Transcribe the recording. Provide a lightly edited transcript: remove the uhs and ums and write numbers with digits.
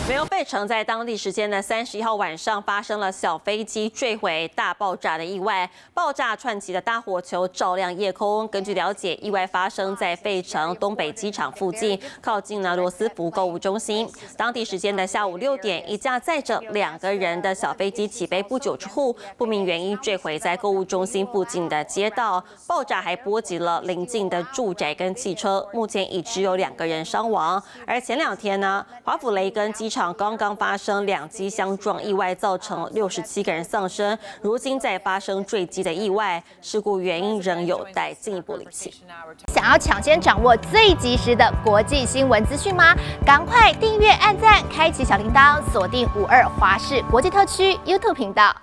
美国费城在当地时间的31号晚上发生了小飞机坠毁、大爆炸的意外，爆炸串起的大火球照亮夜空。根据了解，意外发生在费城东北机场附近，靠近了罗斯福购物中心。当地时间的下午6点，一架载着2个人的小飞机起飞不久之后，不明原因坠毁在购物中心附近的街道，爆炸还波及了邻近的住宅跟汽车。目前已只有2个人伤亡。而前2天呢，华府雷根机场刚刚发生2机相撞意外，造成67个人丧生。如今再发生坠机的意外，事故原因仍有待进一步厘清。想要抢先掌握最及时的国际新闻资讯吗？赶快订阅、按赞、开启小铃铛，锁定52华视国际特区 YouTube 频道。